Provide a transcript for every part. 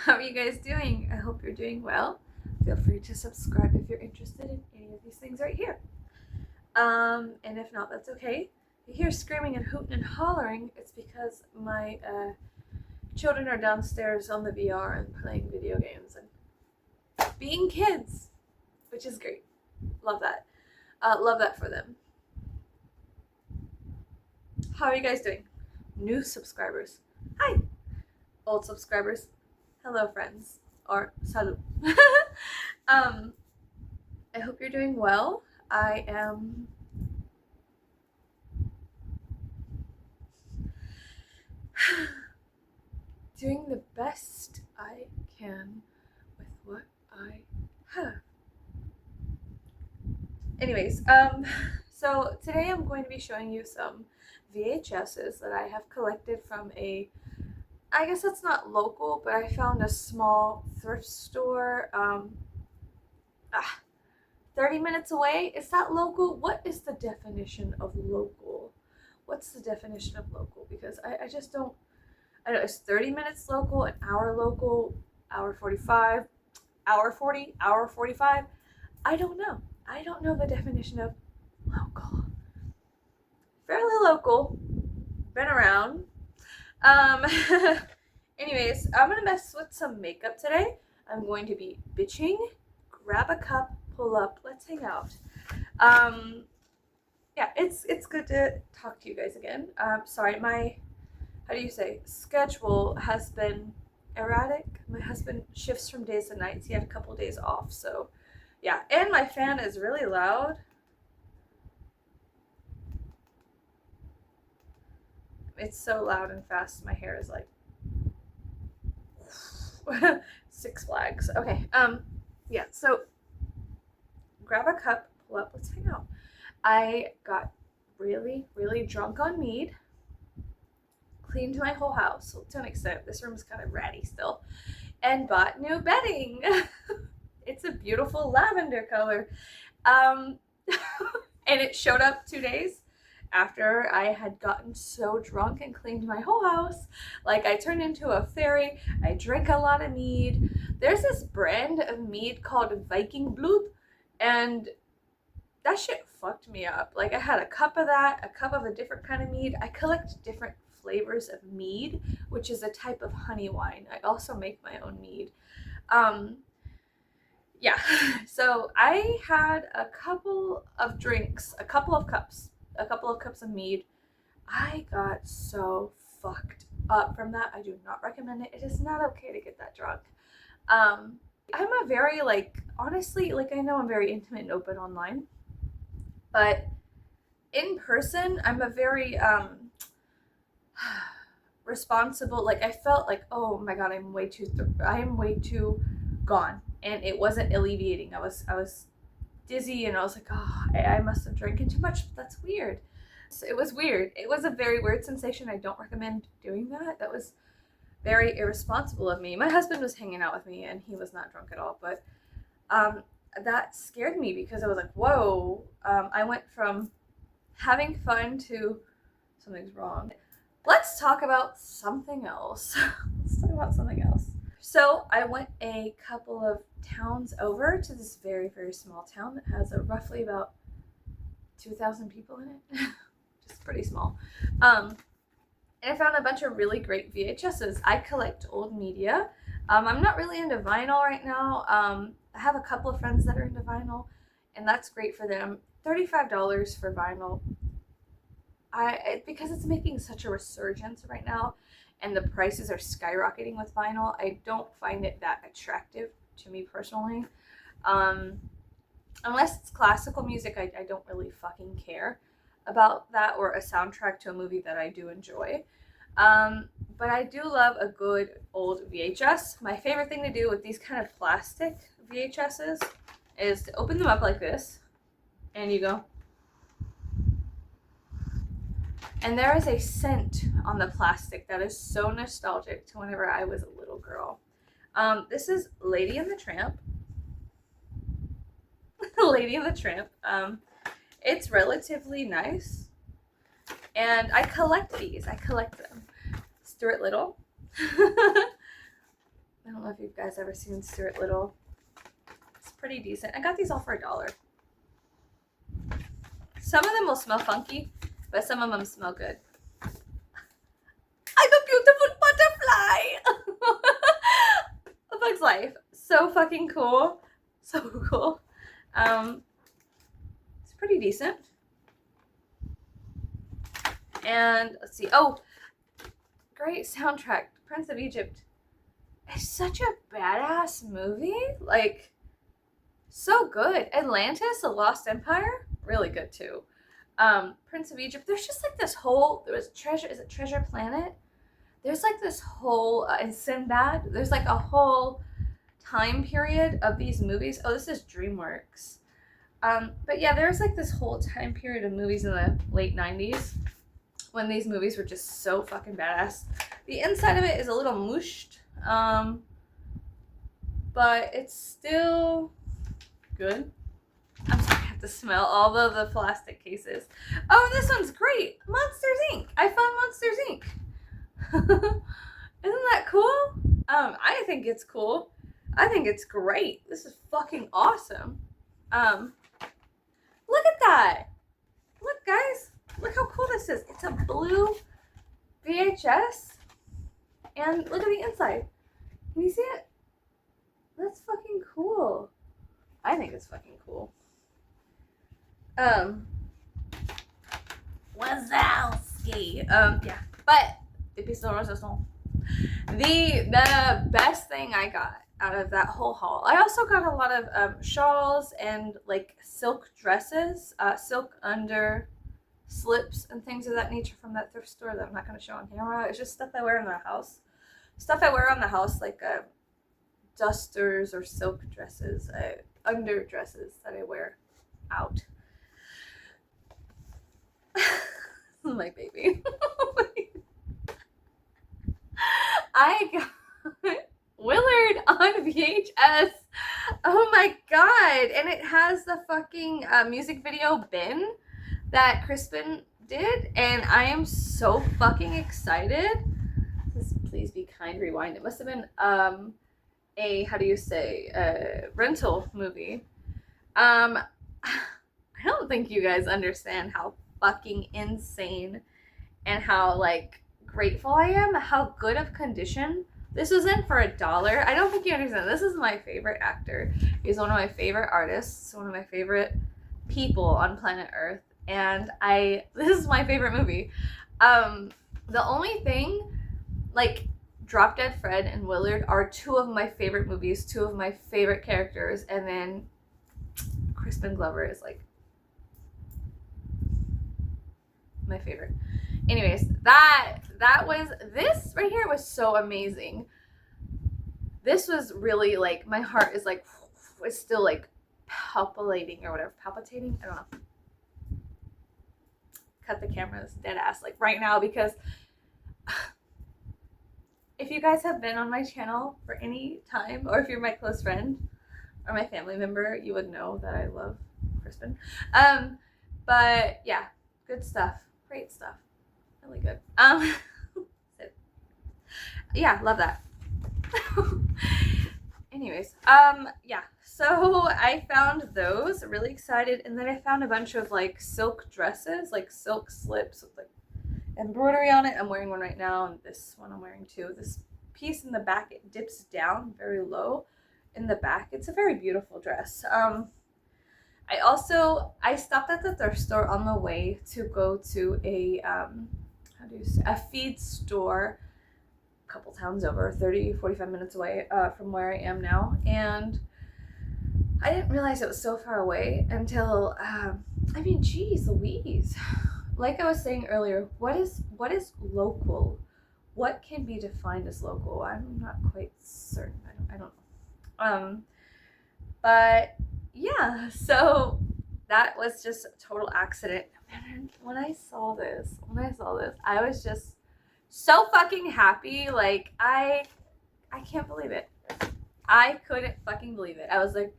How are you guys doing? I hope you're doing well. Feel free to subscribe if you're interested in any of these things right here. And if not, that's okay. If you hear screaming and hooting and hollering, it's because my children are downstairs on the VR and playing video games and being kids, which is great. Love that. Love that for them. How are you guys doing? New subscribers. Hi. Old subscribers. Hello, friends. Or salut. I hope you're doing well. I am doing the best I can with what I have. Anyways, so today I'm going to be showing you some VHSs that I have collected from I guess it's not local, but I found a small thrift store 30 minutes away. Is that local? What is the definition of local? What's the definition of local? Because I just don't, I don't know, is 30 minutes local, an hour local, hour 45, hour 40, hour 45? I don't know. I don't know the definition of local. Fairly local, been around. Um, anyways, I'm gonna mess with some makeup today. I'm going to be bitching. Grab a cup, pull up, let's hang out. Yeah, it's good to talk to you guys again. Sorry, my how do you say schedule has been erratic. My husband shifts from days to nights. He had a couple days off, so yeah. And my fan is really loud. It's so loud and fast. My hair is like Six Flags. Okay. Yeah. So grab a cup, pull up, let's hang out. I got really, really drunk on mead, cleaned my whole house to an extent. This room is kind of ratty still, and bought new bedding. It's a beautiful lavender color. Um, and it showed up 2 days after I had gotten so drunk and cleaned my whole house. Like, I turned into a fairy. I drank a lot of mead. There's this brand of mead called Viking Blood, and that shit fucked me up. Like, I had a cup of that, a cup of a different kind of mead. I collect different flavors of mead, which is a type of honey wine. I also make my own mead. Yeah, so I had a couple of drinks, a couple of cups of mead. I got so fucked up from that. I do not recommend it. It is not okay to get that drunk. I'm a very, like, honestly, like, I know I'm very intimate and open online, but in person, I'm a very responsible. Like, I felt like, oh my god, I am way too gone, and it wasn't alleviating. I was dizzy, and I was like, oh, I must have drinking too much. That's weird. So it was weird. It was a very weird sensation. I don't recommend doing that. That was very irresponsible of me. My husband was hanging out with me, and he was not drunk at all, but that scared me because I was like, whoa. I went from having fun to something's wrong. Let's talk about something else. Let's talk about something else. So I went a couple of towns over to this very, very small town that has roughly about 2,000 people in it. Just pretty small. And I found a bunch of really great VHSs. I collect old media. I'm not really into vinyl right now. I have a couple of friends that are into vinyl, and that's great for them. $35 for vinyl. Because it's making such a resurgence right now, and the prices are skyrocketing with vinyl, I don't find it that attractive to me personally. Unless it's classical music, I don't really fucking care about that, or a soundtrack to a movie that I do enjoy. But I do love a good old VHS. My favorite thing to do with these kind of plastic VHSs is to open them up like this, and you go. And there is a scent on the plastic that is so nostalgic to whenever I was a little girl. This is Lady and the Tramp. Lady and the Tramp. It's relatively nice. And I collect these. I collect them. Stuart Little. I don't know if you guys ever seen Stuart Little. It's pretty decent. I got these all for $1. Some of them will smell funky, but some of them smell good. I'm a beautiful butterfly! A Bug's Life. So fucking cool. So cool. It's pretty decent. And let's see. Oh, great soundtrack. Prince of Egypt. It's such a badass movie. Like, so good. Atlantis, The Lost Empire, really good too. Prince of Egypt. There's just like this whole. There was Treasure. Is it Treasure Planet? There's like this whole and Sinbad. There's like a whole time period of these movies. Oh, this is DreamWorks. But yeah, there's like this whole time period of movies in the late 90s when these movies were just so fucking badass. The inside of it is a little mushed, but it's still good. I'm sorry, I have to smell all of the plastic cases. Oh, this one's great. Monsters Inc. I found Monsters Inc. Isn't that cool? I think it's cool. I think it's great. This is fucking awesome. Look at that. Look, guys. Look how cool this is. It's a blue VHS. And look at the inside. Can you see it? That's fucking cool. I think it's fucking cool. Wazowski. Yeah. But the best thing I got out of that whole haul. I also got a lot of shawls and like silk dresses, silk under slips and things of that nature from that thrift store that I'm not going to show on camera. It's just stuff I wear in the house. Stuff I wear on the house, like dusters or silk dresses, under dresses that I wear out. My baby. I got Willard on VHS. Oh my god. And it has the fucking music video bin that Crispin did. And I am so fucking excited. Please be kind, rewind. It must have been a rental movie. I don't think you guys understand how fucking insane and how like grateful I am how good of condition this was in for $1. I don't think you understand. This is my favorite actor. He's one of my favorite artists, one of my favorite people on planet Earth, and this is my favorite movie. The only thing, like, Drop Dead Fred and Willard are two of my favorite movies, two of my favorite characters, and then Crispin Glover is like my favorite. Anyways, that was, this right here was so amazing. This was really like, my heart is like, it's still like palpitating or whatever. Palpitating? I don't know. Cut the cameras dead ass like right now, because if you guys have been on my channel for any time, or if you're my close friend or my family member, you would know that I love Crispin. But yeah, good stuff. Great stuff. Really good. Yeah, love that. Anyways, yeah, so I found those, really excited, and then I found a bunch of like silk dresses, like silk slips with like embroidery on it. I'm wearing one right now, and this one I'm wearing too. This piece in the back, it dips down very low in the back. It's a very beautiful dress. I stopped at the thrift store on the way to go to a feed store a couple towns over, 30-45 minutes away from where I am now, and I didn't realize it was so far away until geez Louise, like I was saying earlier, what is local? What can be defined as local? I'm not quite certain. I don't know. But yeah, so that was just a total accident. And when I saw this, I was just so fucking happy. Like, I can't believe it. I couldn't fucking believe it. I was like,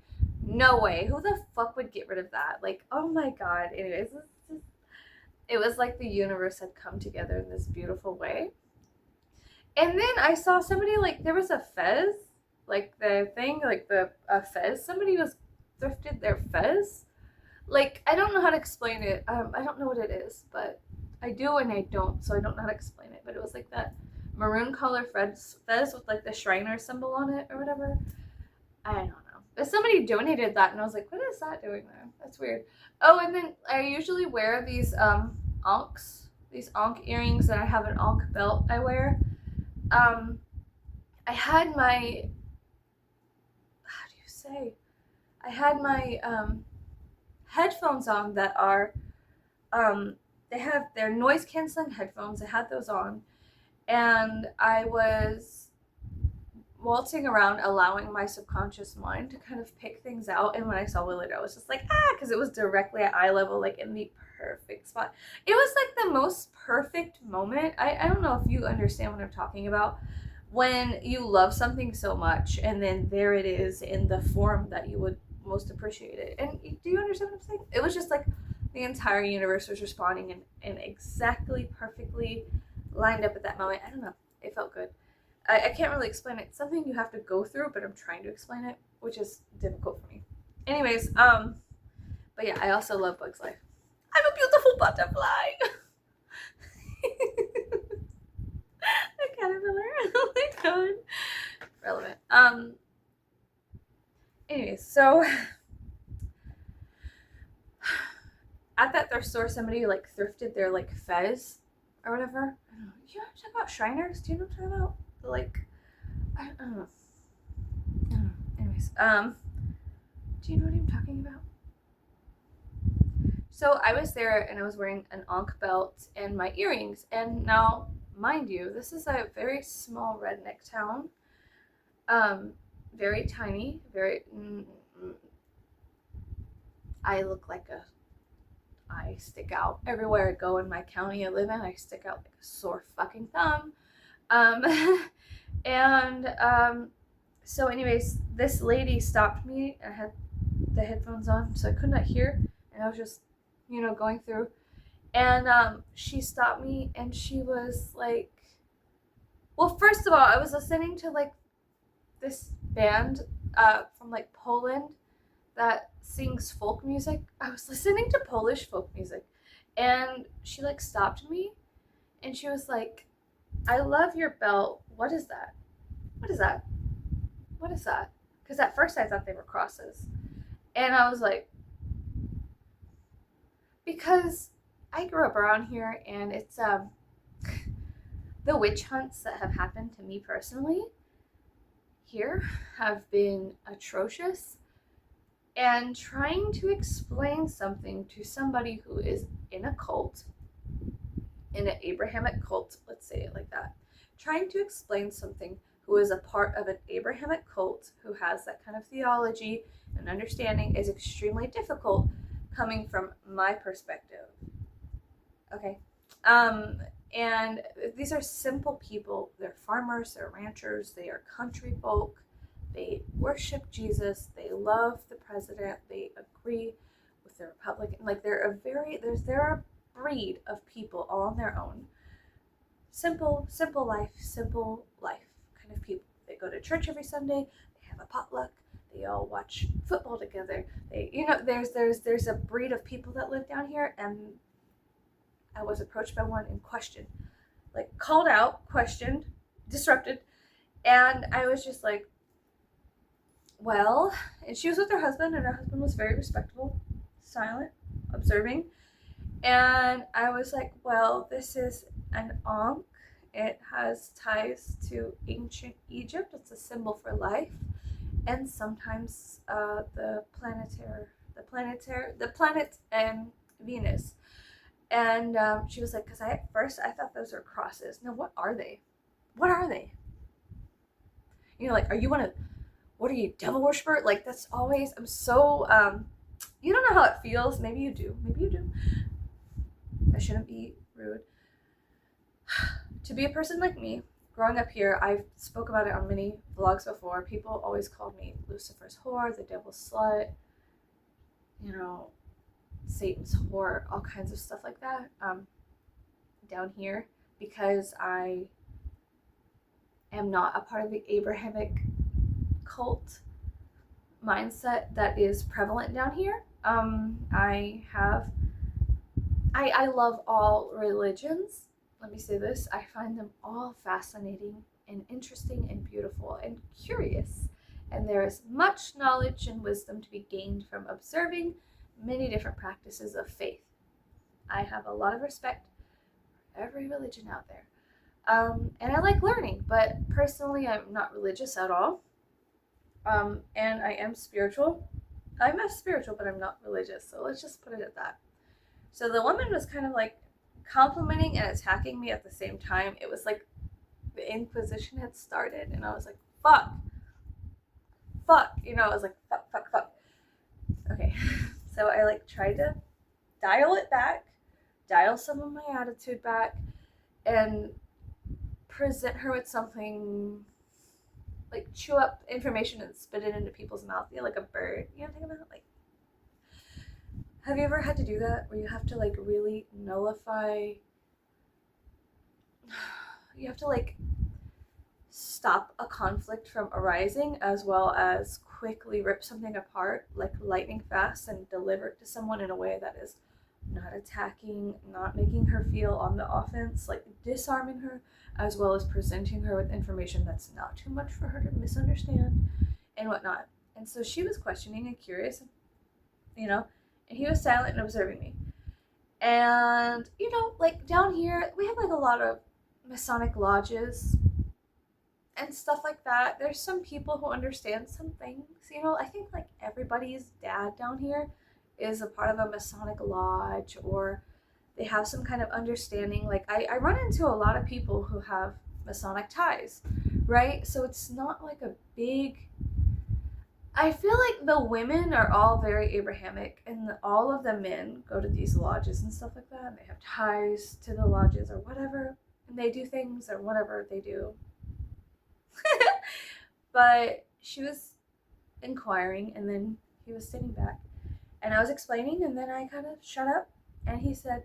no way. Who the fuck would get rid of that? Like, oh my god. Anyways, it was like the universe had come together in this beautiful way. And then I saw somebody, like, there was a Fez like the thing, like the fez. Somebody was thrifted their fez. Like, I don't know how to explain it. I don't know what it is, but I do and I don't, so I don't know how to explain it. But it was like that maroon color fez with like the Shriner symbol on it or whatever. I don't know. But somebody donated that, and I was like, what is that doing there? That's weird. Oh, and then I usually wear these ankhs, these ankh earrings, and I have an ankh belt I wear. Um, I had my, how do you say? I had my headphones on that are, um, they're noise canceling headphones. I had those on, and I was waltzing around, allowing my subconscious mind to kind of pick things out. And when I saw Willard, I was just like, because it was directly at eye level, like in the perfect spot. It was like the most perfect moment. I don't know if you understand what I'm talking about. When you love something so much, and then there it is in the form that you would most appreciate it. And do you understand what I'm saying? It was just like the entire universe was responding and exactly perfectly lined up at that moment. I don't know. It felt good. I can't really explain it. It's something you have to go through, but I'm trying to explain it, which is difficult for me. Anyways, but yeah, I also love Bugs Life. I'm a beautiful butterfly. A caterpillar. Oh my god. Relevant. Anyways, so at that thrift store, somebody like thrifted their like fez or whatever. I don't know. You know what I'm talking about? Shriners? Do you know what I'm talking about? The, like, I don't know. Anyways, do you know what I'm talking about? So I was there and I was wearing an ankh belt and my earrings. And now, mind you, this is a very small redneck town. Very tiny. I look like I stick out everywhere I go in my county I live in. I stick out like a sore fucking thumb. Um, so anyways, this lady stopped me. I had the headphones on, so I could not hear, and I was just, going through. And she stopped me, and she was like, well, first of all, I was listening to like this band from like Poland that sings folk music. I was listening to Polish folk music, and she like stopped me, and she was like, I love your belt. What is that? What is that? What is that? Because at first I thought they were crosses. And I was like, because I grew up around here, and it's the witch hunts that have happened to me personally here have been atrocious. And trying to explain something to somebody who is in a cult, in an Abrahamic cult, let's say it like that, trying to explain something who is a part of an Abrahamic cult who has that kind of theology and understanding is extremely difficult coming from my perspective. Okay. And these are simple people. They're farmers, they're ranchers, they are country folk. They worship Jesus. They love the president. They agree with the Republican. Like they're a breed of people all on their own. Simple life kind of people. They go to church every Sunday. They have a potluck. They all watch football together. There's a breed of people that live down here, and I was approached by one and questioned, like called out, questioned, disrupted, and I was just like, well, and she was with her husband, and her husband was very respectable, silent, observing. And I was like, well, this is an ankh. It has ties to ancient Egypt. It's a symbol for life. And sometimes the planet and Venus. And she was like, because at first I thought those were crosses. No, what are they? What are they? Like, what are you, devil worshiper? Like, that's always, I'm so, you don't know how it feels. Maybe you do. I shouldn't be rude. To be a person like me, growing up here, I spoke about it on many vlogs before. People always called me Lucifer's whore, the devil's slut, Satan's whore, all kinds of stuff like that, down here, because I am not a part of the Abrahamic cult mindset that is prevalent down here. I love all religions. Let me say this. I find them all fascinating and interesting and beautiful and curious. And there is much knowledge and wisdom to be gained from observing many different practices of faith. I have a lot of respect for every religion out there. And I like learning, but personally, I'm not religious at all. And I am spiritual. I'm not spiritual, but I'm not religious. So let's just put it at that. So the woman was kind of like complimenting and attacking me at the same time. It was like the Inquisition had started, and I was like, fuck. I was like, fuck. Okay. So I like tried to dial it back, dial some of my attitude back, and present her with something like chew up information and spit it into people's mouth, like a bird. You know what I'm talking about? Like, have you ever had to do that where you have to like really nullify? You have to like stop a conflict from arising, as well as quickly rip something apart like lightning fast and deliver it to someone in a way that is not attacking, not making her feel on the offense, like disarming her, as well as presenting her with information that's not too much for her to misunderstand and whatnot. And so she was questioning and curious, and he was silent and observing me. And, like down here, we have like a lot of Masonic lodges and stuff like that. There's some people who understand some things, I think like everybody's dad down here is a part of a Masonic lodge, or they have some kind of understanding. Like I run into a lot of people who have Masonic ties, right? So it's not like a big, I feel like the women are all very Abrahamic, and all of the men go to these lodges and stuff like that, and they have ties to the lodges or whatever, and they do things or whatever they do. But she was inquiring, and then he was sitting back, and I was explaining, and then I kind of shut up, and he said,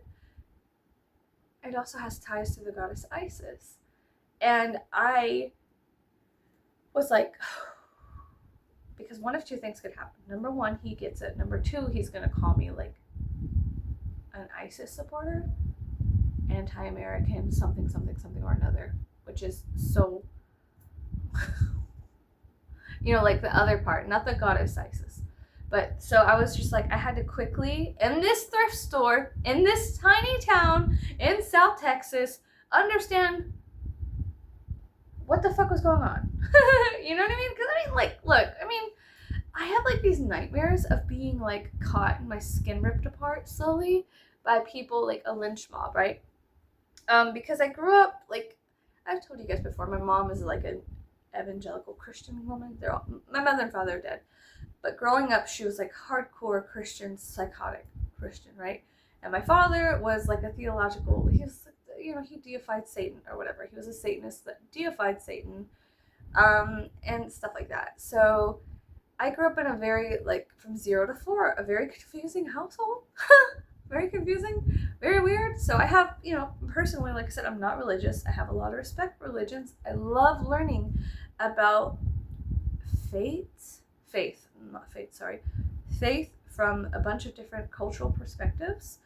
it also has ties to the goddess Isis. And I was like, because one of two things could happen. Number one, he gets it. Number two, he's going to call me like an ISIS supporter, anti-American, something or another, which is so, like the other part, not the goddess Isis. But so I was just like, I had to quickly, in this thrift store, in this tiny town in South Texas, understand what the fuck was going on. You know what I mean? Because look, I have like these nightmares of being like caught and my skin ripped apart slowly by people, like a lynch mob, right? Because I grew up, like I've told you guys before, my mom is like an evangelical Christian woman. My mother and father are dead. But growing up, she was like hardcore Christian, psychotic Christian, right? And my father was like he was, he deified Satan or whatever. He was a Satanist that deified Satan, and stuff like that. So I grew up in a very, like, from 0 to 4, a very confusing household. Very confusing, very weird. So I have, personally, like I said, I'm not religious. I have a lot of respect for religions. I love learning about faith from a bunch of different cultural perspectives.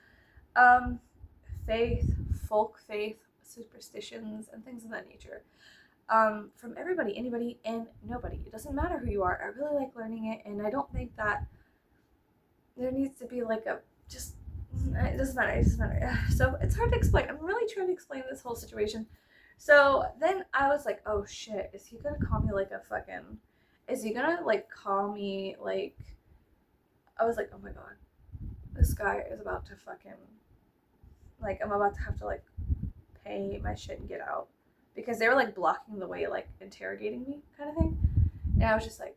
Faith, folk faith, superstitions, and things of that nature. From everybody, anybody, and nobody. It doesn't matter who you are. I really like learning it, and I don't think that there needs to be like it doesn't matter. So it's hard to explain. I'm really trying to explain this whole situation. So then I was like, oh shit, is he gonna call me like is he gonna like call me like, I was like, oh my god, this guy is about to fucking, like, I'm about to have to like pay my shit and get out, because they were like blocking the way, like interrogating me kind of thing. And I was just like,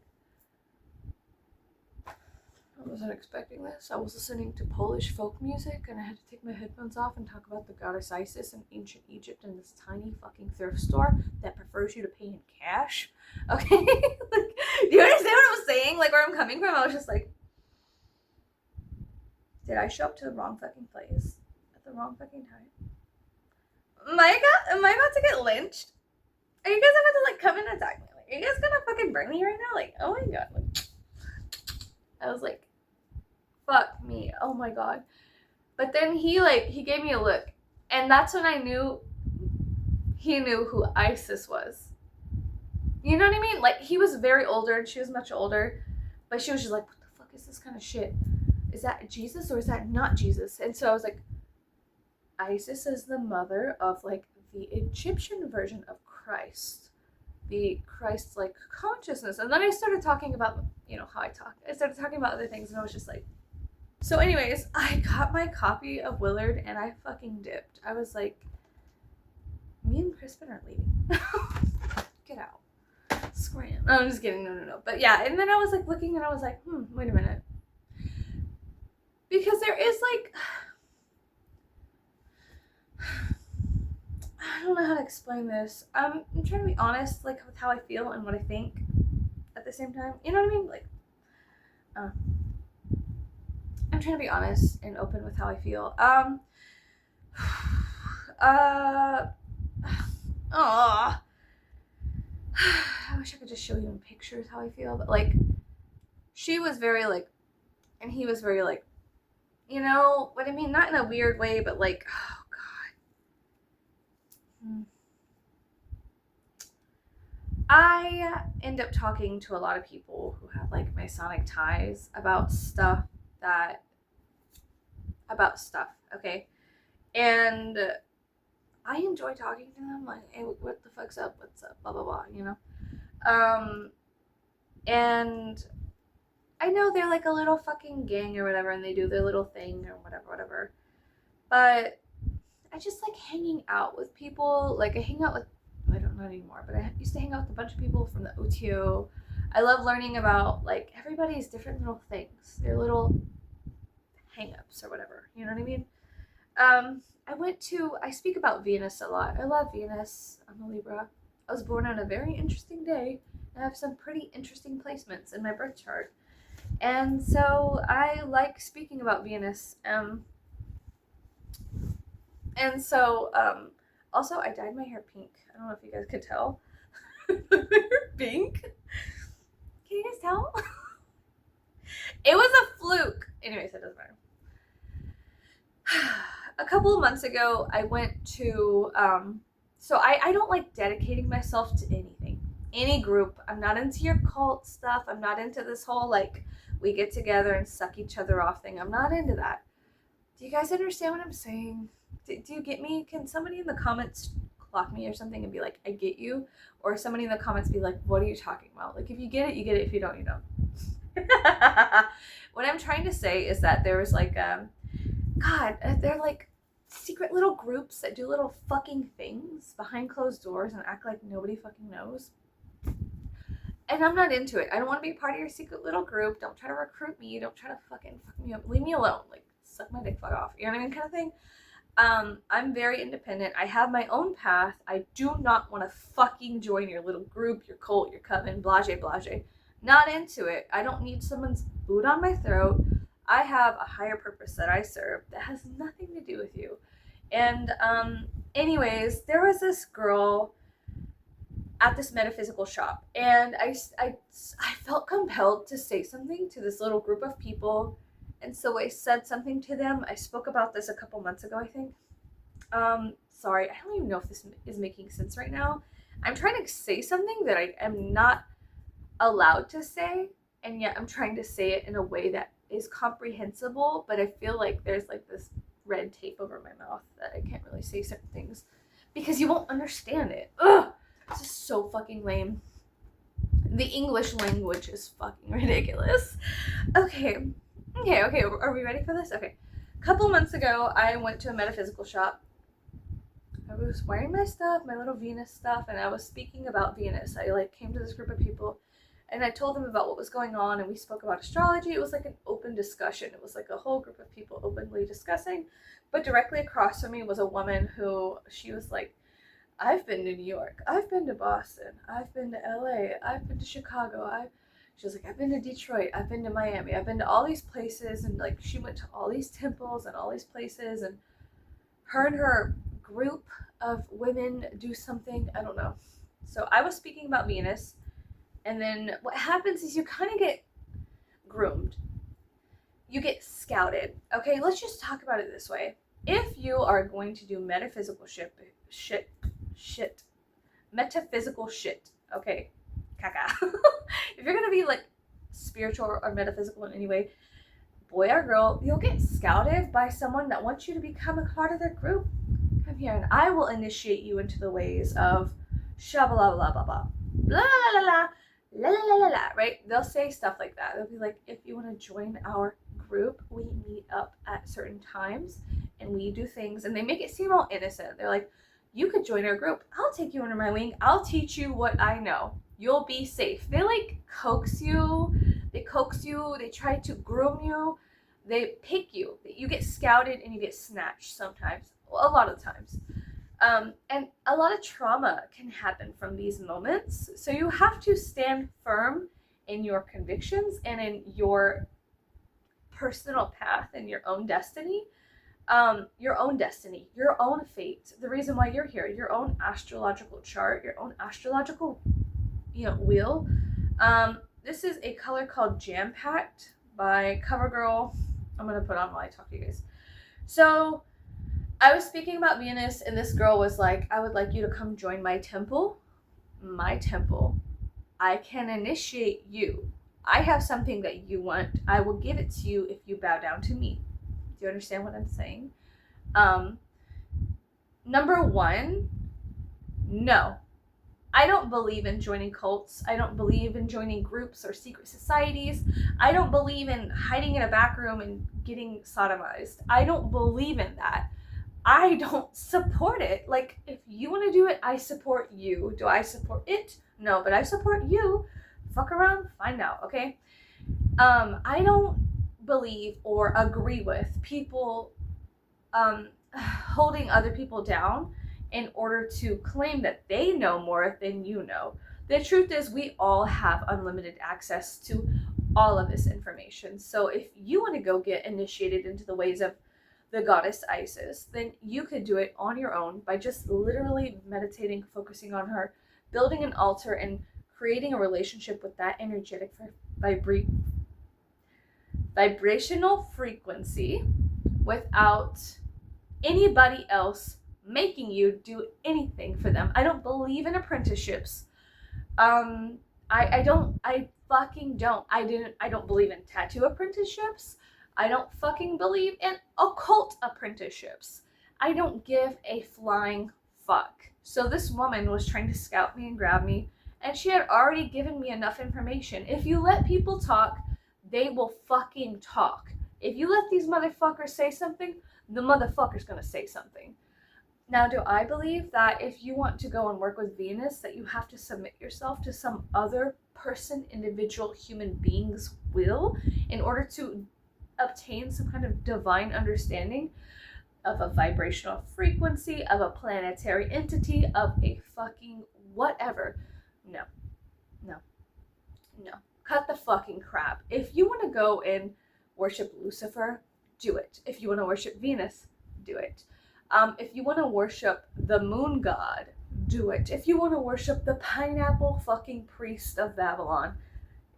I wasn't expecting this. I was listening to Polish folk music, and I had to take my headphones off and talk about the goddess Isis in ancient Egypt in this tiny fucking thrift store that prefers you to pay in cash. Okay? Like, do you understand what I'm saying? Like, where I'm coming from? I was just like, did I show up to the wrong fucking place at the wrong fucking time? Am I about to get lynched? Are you guys about to like come and attack me? Like, are you guys gonna fucking I burning right now? Like, oh my god. Like, I was like, fuck me. Oh my god. But then he gave me a look. And that's when I knew he knew who Isis was. You know what I mean? Like, he was very older and she was much older. But she was just like, what the fuck is this kind of shit? Is that Jesus or is that not Jesus? And so I was like, Isis is the mother of, like, the Egyptian version of Christ. The Christ-like consciousness. And then I started talking about, you know, how I talk. I started talking about other things and I was just like... So anyways, I got my copy of Willard and I fucking dipped. I was like, me and Crispin are leaving. Get out. Scram. No, I'm just kidding. No. But yeah, and then I was like looking and I was like, wait a minute. Because there is like... I don't know how to explain this. I'm trying to be honest, like, with how I feel and what I think at the same time. You know what I mean? Like, I'm trying to be honest and open with how I feel. I wish I could just show you in pictures how I feel, but like, she was very like, and he was very like, you know what I mean? Not in a weird way, but like, oh god. I end up talking to a lot of people who have like Masonic ties about stuff, okay? And I enjoy talking to them, like, hey, what the fuck's up? What's up? Blah, blah, blah, you know? And I know they're like a little fucking gang or whatever, and they do their little thing or whatever. But I just like hanging out with people. Like, I hang out with, I don't know anymore, but I used to hang out with a bunch of people from the OTO. I love learning about, like, everybody's different little things, their little hang-ups or whatever, you know what I mean? I speak about Venus a lot. I love Venus. I'm a Libra. I was born on a very interesting day. I have some pretty interesting placements in my birth chart. And so I like speaking about Venus. And so, also I dyed my hair pink. I don't know if you guys could tell. Pink? Can you guys tell? It was a fluke. Anyways, it doesn't matter. A couple of months ago, I went to, so I don't like dedicating myself to anything, any group. I'm not into your cult stuff. I'm not into this whole, like, we get together and suck each other off thing. I'm not into that. Do you guys understand what I'm saying? Do you get me? Can somebody in the comments clock me or something and be like, I get you? Or somebody in the comments be like, what are you talking about? Like, if you get it, you get it. If you don't, you don't. What I'm trying to say is that there was like, God, they're like secret little groups that do little fucking things behind closed doors and act like nobody fucking knows. And I'm not into it. I don't want to be part of your secret little group. Don't try to recruit me. Don't try to fucking fuck me up. Leave me alone. Like, suck my dick, fuck off. You know what I mean? Kind of thing. I'm very independent. I have my own path. I do not want to fucking join your little group, your cult, your coven, blase, blase. Not into it. I don't need someone's boot on my throat. I have a higher purpose that I serve that has nothing to do with you. And anyways, there was this girl at this metaphysical shop, and I felt compelled to say something to this little group of people, and so I said something to them. I spoke about this a couple months ago, I think. Sorry, I don't even know if this is making sense right now. I'm trying to say something that I am not allowed to say, and yet I'm trying to say it in a way that is comprehensible, but I feel like there's like this red tape over my mouth that I can't really say certain things because you won't understand it. Ugh! It's just so fucking lame. The English language is fucking ridiculous. Okay. Are we ready for this? Okay. A couple months ago, I went to a metaphysical shop. I was wearing my stuff, my little Venus stuff, and I was speaking about Venus. I like came to this group of people and I told them about what was going on, and we spoke about astrology. It was like an open discussion. It was like a whole group of people openly discussing. But directly across from me was a woman who, she was like, I've been to New York. I've been to Boston. I've been to LA. I've been to Chicago. She was like, I've been to Detroit. I've been to Miami. I've been to all these places. And like, she went to all these temples and all these places. And her group of women do something. I don't know. So I was speaking about Venus. And then what happens is you kind of get groomed. You get scouted. Okay, let's just talk about it this way. If you are going to do metaphysical metaphysical shit, okay, caca. If you're gonna be like spiritual or metaphysical in any way, boy or girl, you'll get scouted by someone that wants you to become a part of their group. Come here and I will initiate you into the ways of shabba blah blah blah blah blah la la la la la la la, right? They'll say stuff like that. They'll be like, if you want to join our group, we meet up at certain times and we do things, and they make it seem all innocent. They're like, you could join our group. I'll take you under my wing. I'll teach you what I know. You'll be safe. They like coax you. They try to groom you. They pick you. You get scouted and you get snatched sometimes. A lot of times. And a lot of trauma can happen from these moments. So you have to stand firm in your convictions and in your personal path and your own destiny. Your own fate, the reason why you're here, your own astrological chart, your own astrological, wheel. This is a color called Jam Packed by CoverGirl. I'm going to put on while I talk to you guys. So I was speaking about Venus, and this girl was like, I would like you to come join my temple. My temple. I can initiate you. I have something that you want. I will give it to you if you bow down to me. Do you understand what I'm saying? Number one, no. I don't believe in joining cults. I don't believe in joining groups or secret societies. I don't believe in hiding in a back room and getting sodomized. I don't believe in that. I don't support it. Like, if you want to do it, I support you. Do I support it? No, but I support you. Fuck around, find out, okay? I don't believe or agree with people holding other people down in order to claim that they know more than you know. The truth is, we all have unlimited access to all of this information. So if you want to go get initiated into the ways of the goddess Isis, then you could do it on your own by just literally meditating, focusing on her, building an altar, and creating a relationship with that energetic vibrational frequency without anybody else making you do anything for them. I don't believe in apprenticeships. I fucking don't. I don't believe in tattoo apprenticeships. I don't fucking believe in occult apprenticeships. I don't give a flying fuck. So this woman was trying to scout me and grab me, and she had already given me enough information. If you let people talk, they will fucking talk. If you let these motherfuckers say something, the motherfucker's gonna say something. Now, do I believe that if you want to go and work with Venus, that you have to submit yourself to some other person, individual human being's will in order to obtain some kind of divine understanding of a vibrational frequency, of a planetary entity, of a fucking whatever? No. Cut the fucking crap. If you want to go and worship Lucifer, do it. If you want to worship Venus, do it. If you want to worship the moon god, do it. If you want to worship the pineapple fucking priest of Babylon,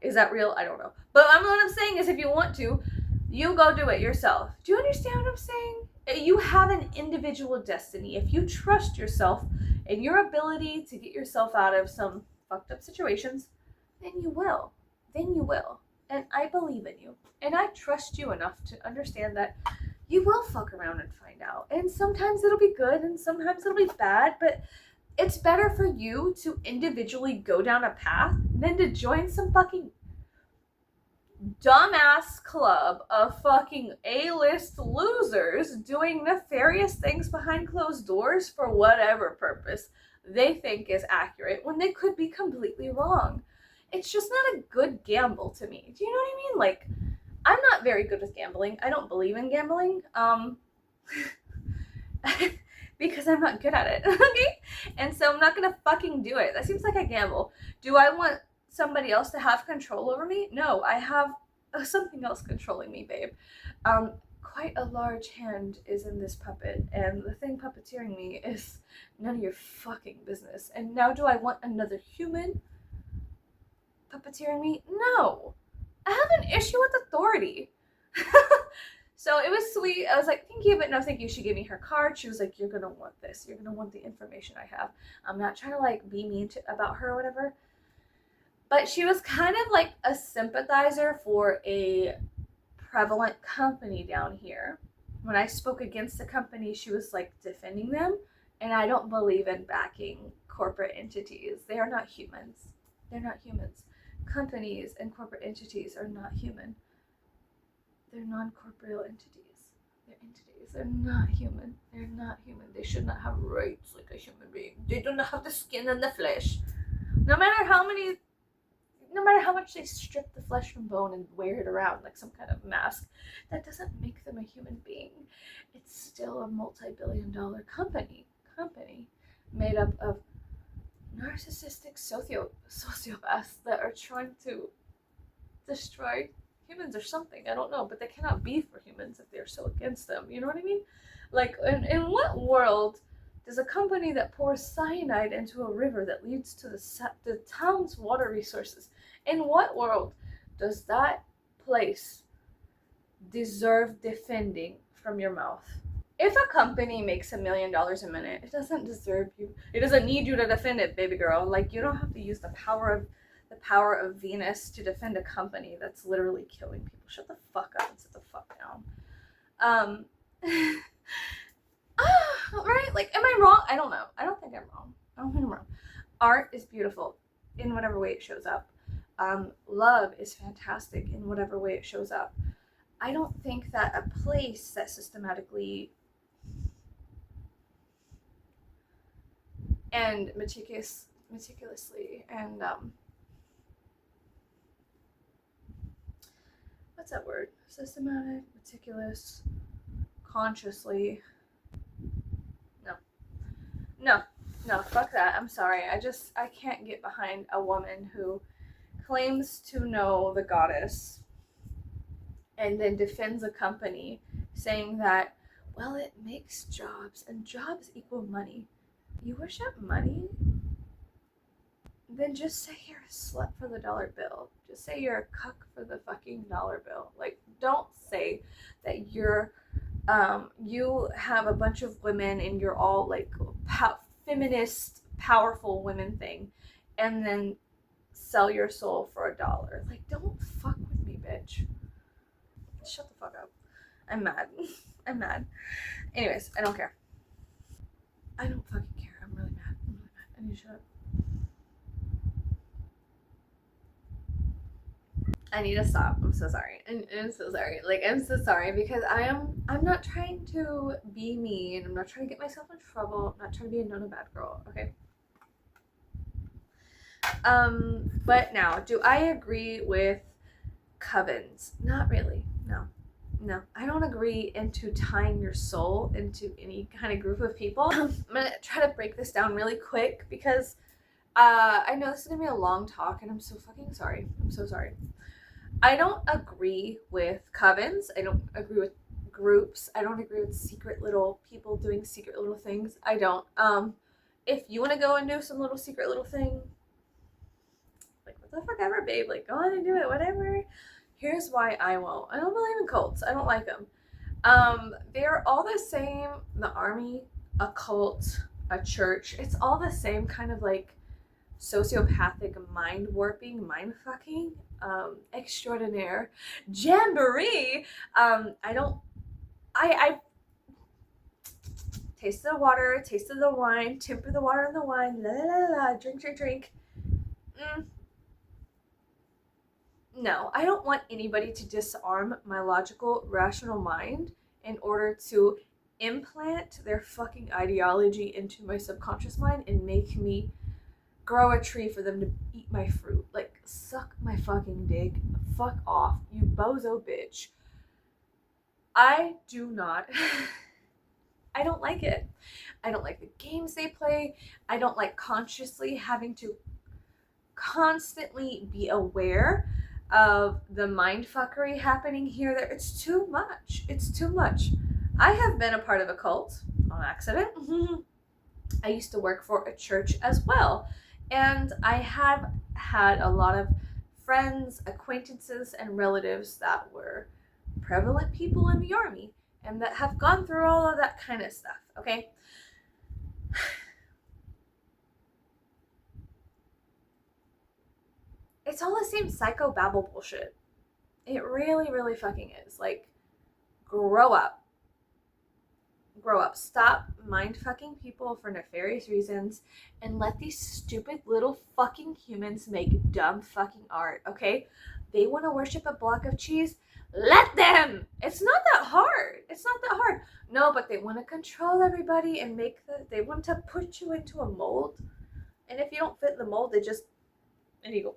is that real? I don't know. But what I'm saying is, if you want to, you go do it yourself. Do you understand what I'm saying? You have an individual destiny. If you trust yourself and your ability to get yourself out of some fucked up situations, then you will. And I believe in you. And I trust you enough to understand that you will fuck around and find out. And sometimes it'll be good and sometimes it'll be bad, but it's better for you to individually go down a path than to join some fucking dumbass club of fucking A-list losers doing nefarious things behind closed doors for whatever purpose they think is accurate when they could be completely wrong. It's just not a good gamble to me. Do you know what I mean? Like, I'm not very good with gambling. I don't believe in gambling. Because I'm not good at it. Okay? And so I'm not gonna fucking do it. That seems like a gamble. Do I want somebody else to have control over me? No, I have something else controlling me, babe. Quite a large hand is in this puppet, and the thing puppeteering me is none of your fucking business. And now do I want another human? puppeteering me? No. I have an issue with authority. So it was sweet. I was like, thank you, but no thank you. She gave me her card. She was like, you're gonna want this. You're gonna want the information I have. I'm not trying to like be mean about her or whatever. But she was kind of like a sympathizer for a prevalent company down here. When I spoke against the company, she was like defending them. And I don't believe in backing corporate entities. They are not humans. They're not humans. Companies and corporate entities are not human. They're non-corporeal entities. They're entities. They're not human. They're not human. They should not have rights like a human being. They do not have the skin and the flesh. No matter how much they strip the flesh from bone and wear it around like some kind of mask, that doesn't make them a human being. It's still a multi-billion-dollar company made up of narcissistic sociopaths that are trying to destroy humans or something. I don't know, but they cannot be for humans if they're so against them. You know what I mean? Like, in what world does a company that pours cyanide into a river that leads to the town's water resources, in what world does that place deserve defending from your mouth? If a company makes $1 million a minute, it doesn't deserve you. It doesn't need you to defend it, baby girl. Like, you don't have to use the power of Venus to defend a company that's literally killing people. Shut the fuck up and sit the fuck down. Right? Like, am I wrong? I don't know. I don't think I'm wrong. I don't think I'm wrong. Art is beautiful in whatever way it shows up. Love is fantastic in whatever way it shows up. I don't think that a place that systematically and meticulously and what's that word? Systematic, meticulous, consciously. No, fuck that. I'm sorry. I can't get behind a woman who claims to know the goddess and then defends a company saying that, well, it makes jobs and jobs equal money. You worship money? Then just say you're a slut for the dollar bill. Just say you're a cuck for the fucking dollar bill. Like, don't say that you have a bunch of women and you're all like feminist, powerful women thing, and then sell your soul for $1. Like, don't fuck with me, bitch. Shut the fuck up. I'm mad. I'm mad. Anyways, I don't care. I don't fucking care. I'm really mad. I need to shut up. I need to stop. I'm so sorry. I'm so sorry. Like, I'm so sorry because I'm not trying to be mean. I'm not trying to get myself in trouble. I'm not trying to be a Nona bad girl, okay? But now, do I agree with covens? Not really. No, I don't agree into tying your soul into any kind of group of people. I'm gonna try to break this down really quick because I know this is gonna be a long talk and I'm so fucking sorry. I'm so sorry. I don't agree with covens. I don't agree with groups. I don't agree with secret little people doing secret little things. I don't. If you want to go and do some little secret little thing, like, what the fuck ever, babe. Like, go on and do it, whatever. Here's why I won't. I don't believe in cults. I don't like them. They're all the same. The army, a cult, a church. It's all the same kind of like sociopathic mind warping, mind fucking, extraordinaire, jamboree. I tasted the water, tasted the wine, temper the water in the wine, la la la la, drink. No, I don't want anybody to disarm my logical, rational mind in order to implant their fucking ideology into my subconscious mind and make me grow a tree for them to eat my fruit. Like, suck my fucking dick. Fuck off, you bozo bitch. I do not. I don't like it. I don't like the games they play. I don't like consciously having to constantly be aware of the mindfuckery happening here. There, it's too much. It's too much. I have been a part of a cult on accident. I used to work for a church as well, and I have had a lot of friends, acquaintances, and relatives that were prevalent people in the army and that have gone through all of that kind of stuff, okay? It's all the same psychobabble bullshit. It really, really fucking is. Like, grow up. Grow up. Stop mind fucking people for nefarious reasons and let these stupid little fucking humans make dumb fucking art, okay? They want to worship a block of cheese. Let them! It's not that hard. It's not that hard. No, but they want to control everybody and they want to put you into a mold. And if you don't fit the mold, and you go,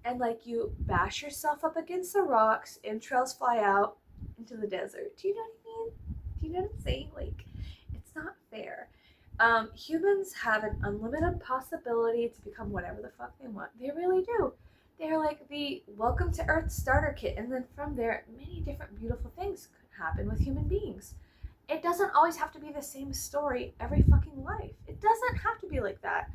and like you bash yourself up against the rocks, entrails fly out into the desert. Do you know what I mean? Do you know what I'm saying? Like, it's not fair. Humans have an unlimited possibility to become whatever the fuck they want. They really do. They're like the Welcome to Earth starter kit, and then from there, many different beautiful things could happen with human beings. It doesn't always have to be the same story every fucking life. It doesn't have to be like that.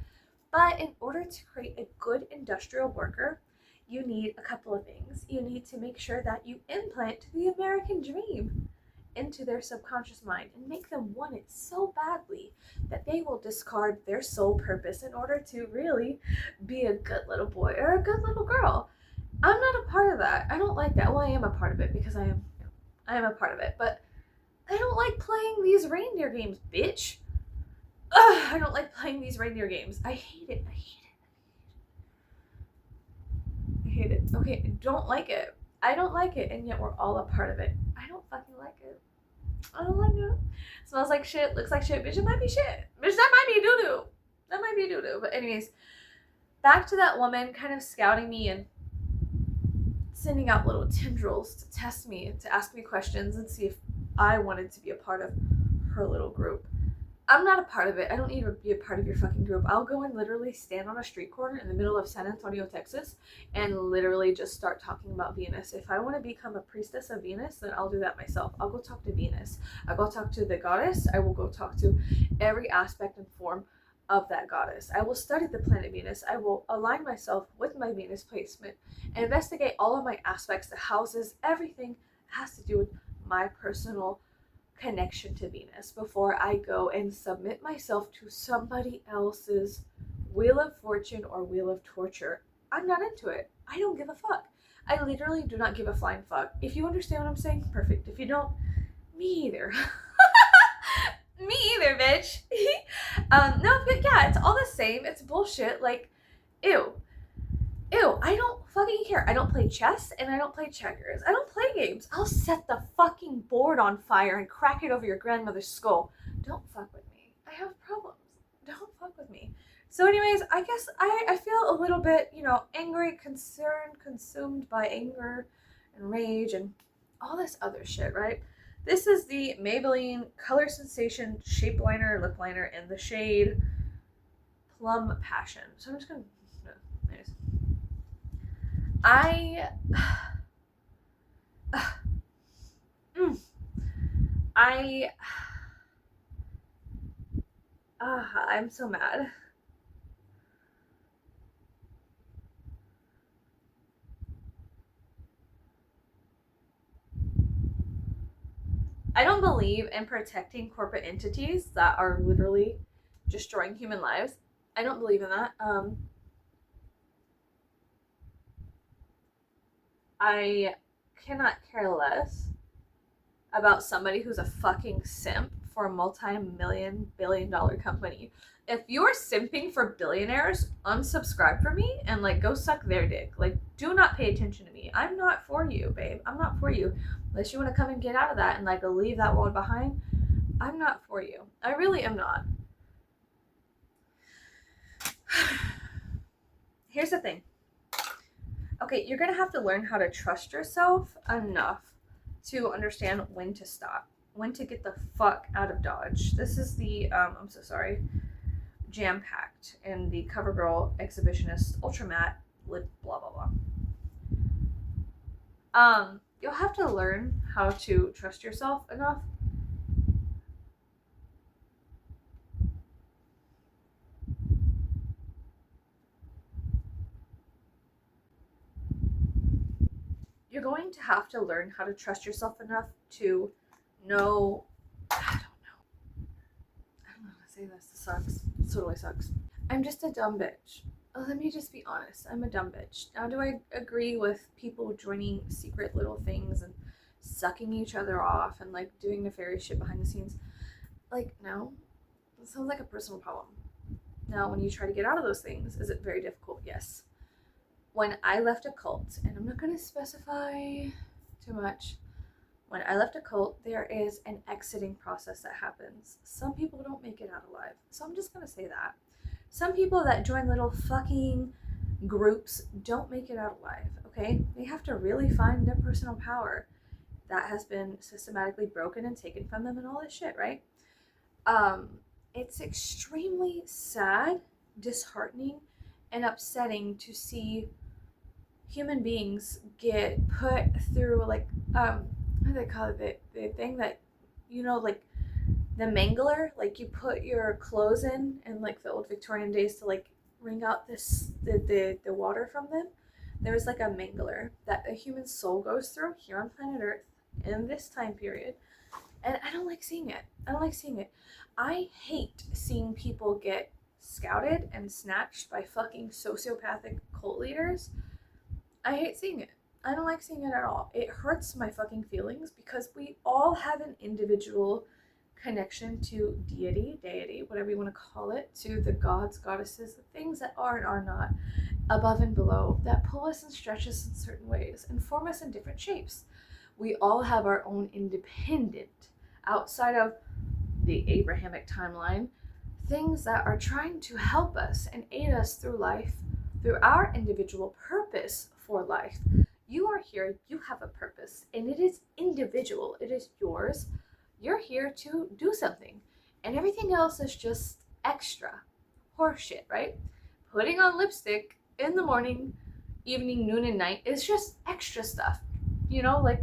But in order to create a good industrial worker, you need a couple of things. You need to make sure that you implant the American dream into their subconscious mind and make them want it so badly that they will discard their sole purpose in order to really be a good little boy or a good little girl. I'm not a part of that. I don't like that. Well, I am a part of it because I am a part of it, but I don't like playing these reindeer games, bitch. Ugh, I don't like playing these reindeer games. I hate it. Okay, I don't like it. I don't like it, and yet we're all a part of it. I don't fucking like it. I don't like it. Smells like shit, looks like shit. Bitch, it might be shit. Bitch, that might be doo-doo. That might be doo-doo. But anyways, back to that woman kind of scouting me and sending out little tendrils to test me, to ask me questions and see if I wanted to be a part of her little group. I'm not a part of it. I don't need to be a part of your fucking group. I'll go and literally stand on a street corner in the middle of San Antonio, Texas, and literally just start talking about Venus. If I want to become a priestess of Venus, then I'll do that myself. I'll go talk to Venus. I'll go talk to the goddess. I will go talk to every aspect and form of that goddess. I will study the planet Venus. I will align myself with my Venus placement and investigate all of my aspects, the houses, everything has to do with my personal connection to Venus before I go and submit myself to somebody else's wheel of fortune or wheel of torture. I'm not into it. I don't give a fuck. I literally do not give a flying fuck. If you understand what I'm saying, perfect. If you don't, me either. Me either, bitch. No, but yeah, it's all the same. It's bullshit. Like, ew, I don't fucking care. I don't play chess and I don't play checkers. I don't play games. I'll set the fucking board on fire and crack it over your grandmother's skull. Don't fuck with me. I have problems. Don't fuck with me. So anyways, I guess I feel a little bit, angry, concerned, consumed by anger and rage and all this other shit, right? This is the Maybelline Color Sensation Shape Liner, Lip Liner in the shade Plum Passion. So I'm just gonna, anyways. I'm so mad. I don't believe in protecting corporate entities that are literally destroying human lives. I don't believe in that. I cannot care less about somebody who's a fucking simp for a multi-million billion-dollar company. If you're simping for billionaires, unsubscribe for me and go suck their dick. Do not pay attention to me. I'm not for you, babe. I'm not for you. Unless you want to come and get out of that and leave that world behind, I'm not for you. I really am not. Here's the thing. Okay, you're gonna have to learn how to trust yourself enough to understand when to stop, when to get the fuck out of Dodge. This is the, I'm so sorry, Jam Packed and the CoverGirl Exhibitionist Ultra Matte Lip blah blah blah. You'll have to learn how to trust yourself enough you're going to have to learn how to trust yourself enough to know, I don't know how to say this. This sucks. It totally sucks. I'm just a dumb bitch. Let me just be honest. I'm a dumb bitch. Now, do I agree with people joining secret little things and sucking each other off and like doing nefarious shit behind the scenes? Like, no. It sounds like a personal problem. Now, when you try to get out of those things, is it very difficult? Yes. When I left a cult, and I'm not going to specify too much, when I left a cult, there is an exiting process that happens. Some people don't make it out alive. So I'm just going to say that. Some people that join little fucking groups don't make it out alive, okay? They have to really find their personal power that has been systematically broken and taken from them and all this shit, right? It's extremely sad, disheartening, and upsetting to see human beings get put through like what do they call it, the thing that, you know, like the mangler, like you put your clothes in like the old Victorian days to like wring out the water from them. There's like a mangler that a human soul goes through here on planet Earth in this time period, and I don't like seeing it. I hate seeing people get scouted and snatched by fucking sociopathic cult leaders. I hate seeing it. I don't like seeing it at all. It hurts my fucking feelings because we all have an individual connection to deity, whatever you want to call it, to the gods, goddesses, the things that are and are not, above and below, that pull us and stretch us in certain ways and form us in different shapes. We all have our own independent, outside of the Abrahamic timeline, things that are trying to help us and aid us through life, through our individual purpose for life. You are here, you have a purpose, and it is individual, it is yours. You're here to do something, and everything else is just extra horseshit, right? Putting on lipstick in the morning, evening, noon, and night is just extra stuff. You know, like,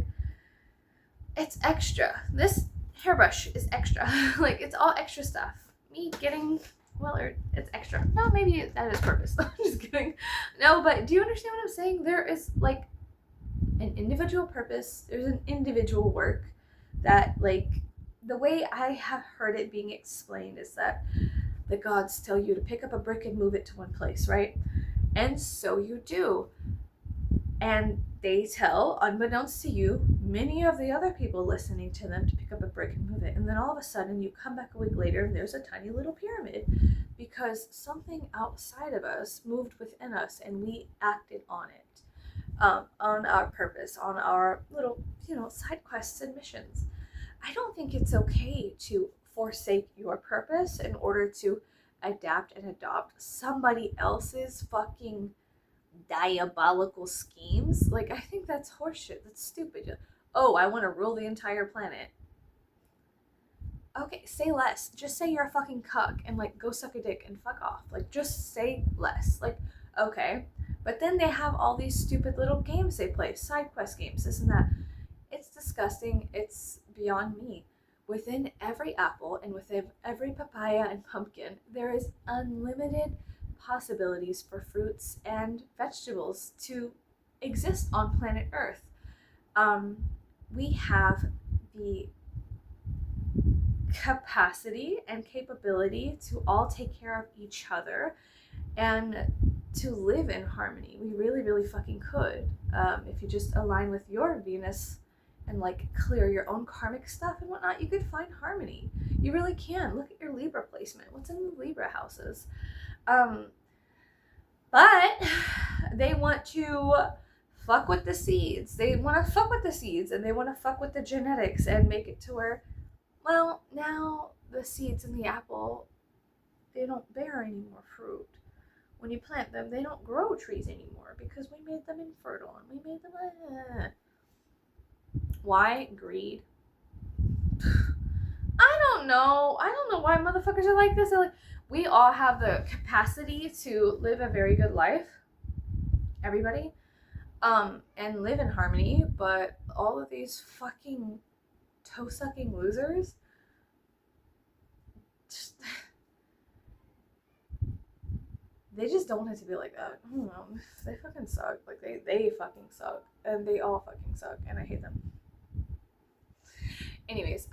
it's extra. This hairbrush is extra. Like, it's all extra stuff. Me getting, well, it's extra. No, maybe that is purpose. I'm just kidding. No, but do you understand what I'm saying? There is, like, an individual purpose. There's an individual work that, like, the way I have heard it being explained is that the gods tell you to pick up a brick and move it to one place, right? And so you do. And they tell, unbeknownst to you, many of the other people listening to them to pick up a brick and move it. And then all of a sudden you come back a week later and there's a tiny little pyramid because something outside of us moved within us and we acted on it, on our purpose, on our little, side quests and missions. I don't think it's okay to forsake your purpose in order to adapt and adopt somebody else's fucking diabolical schemes. Like, I think that's horseshit. That's stupid. Oh, I want to rule the entire planet. Okay, say less. Just say you're a fucking cuck and, like, go suck a dick and fuck off. Like, just say less. Like, okay. But then they have all these stupid little games they play, side quest games, this and that. It's disgusting. It's beyond me. Within every apple and within every papaya and pumpkin, there is unlimited possibilities for fruits and vegetables to exist on planet Earth. We have the capacity and capability to all take care of each other and to live in harmony. We really, really fucking could. If you just align with your Venus and, like, clear your own karmic stuff and whatnot, you could find harmony. You really can. Look at your Libra placement. What's in the Libra houses? But they want to fuck with the seeds. They want to fuck with the seeds and they want to fuck with the genetics and make it to where, well, now the seeds in the apple, they don't bear any more fruit. When you plant them, they don't grow trees anymore because we made them infertile and we made them... Why? Greed. I don't know why motherfuckers are like this. We all have the capacity to live a very good life, everybody, and live in harmony, but all of these fucking toe-sucking losers just they just don't want it to be like that. I don't know. They fucking suck. Like they fucking suck. And they all fucking suck. And I hate them. Anyways,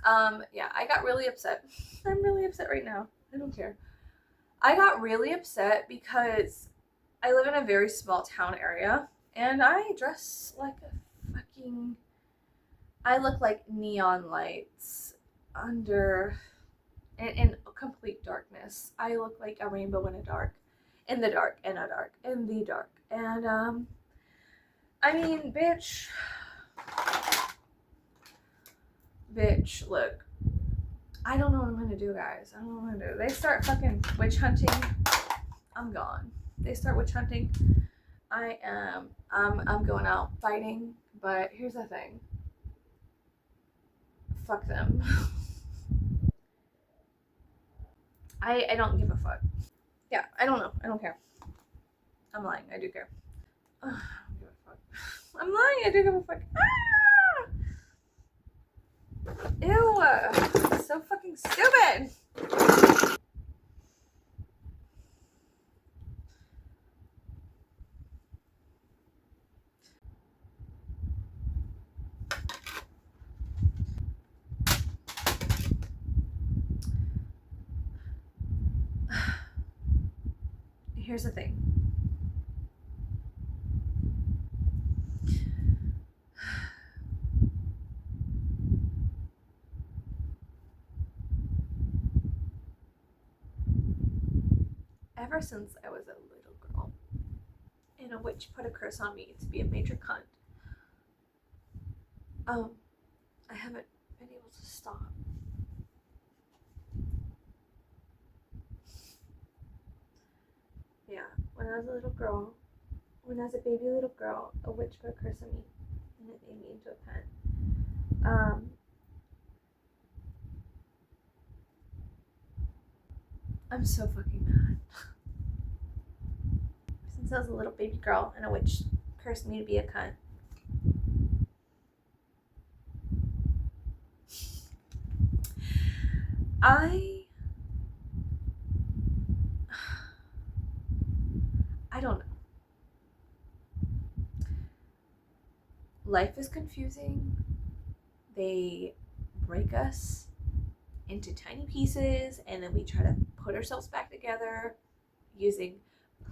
yeah, I got really upset. I'm really upset right now. I don't care. I got really upset because I live in a very small town area and I dress like a fucking, I look like neon lights under, in complete darkness. I look like a rainbow in the dark, in the dark, in a dark, in the dark. And, I mean, bitch, look, I don't know what I'm gonna do, guys. I don't know what I'm gonna do. They start fucking witch hunting, I'm gone. They start witch hunting, I'm going out fighting. But here's the thing, fuck them. I don't give a fuck. Yeah, I don't know. I don't care. I'm lying. I do care. I don't give a fuck. I'm lying. I do give a fuck. Ah! Ew. So fucking stupid. Here's the thing. Ever since I was a little girl, and a witch put a curse on me to be a major cunt, I haven't been able to stop. Yeah, when I was a little girl, when I was a baby little girl, a witch put a curse on me, and it made me into a cunt. I'm so fucking mad. Since I was a little baby girl and a witch cursed me to be a cunt. I don't know. Life is confusing. They break us into tiny pieces and then we try to put ourselves back together using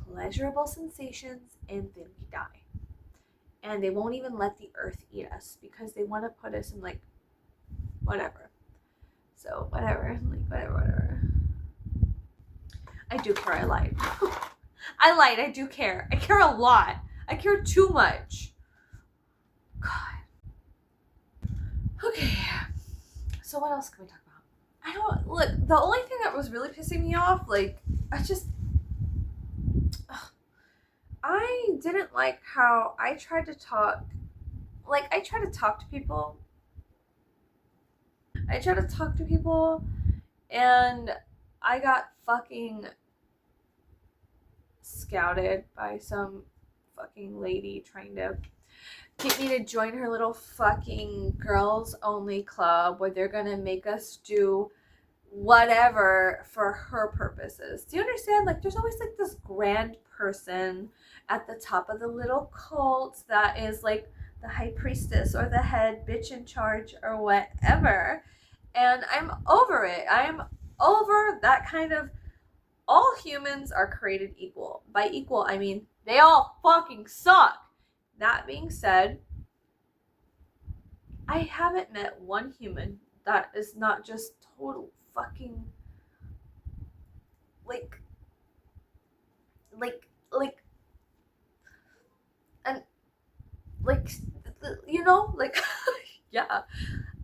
pleasurable sensations and then we die. And they won't even let the earth eat us because they want to put us in like whatever. So whatever. I do care. I lied. I do care. I care a lot. I care too much. God. Okay. So what else can we talk about? I don't look. The only thing that was really pissing me off, like, I didn't like how I tried to talk. Like, I try to talk to people. And I got fucking scouted by some fucking lady trying to get me to join her little fucking girls only club where they're gonna make us do whatever for her purposes. Do you understand? Like, there's always like this grand person at the top of the little cult that is like the high priestess or the head bitch in charge or whatever. And I'm over it. I'm over that kind of, all humans are created equal. By equal, I mean they all fucking suck. That being said, I haven't met one human that is not just total fucking like and like, you know, like yeah.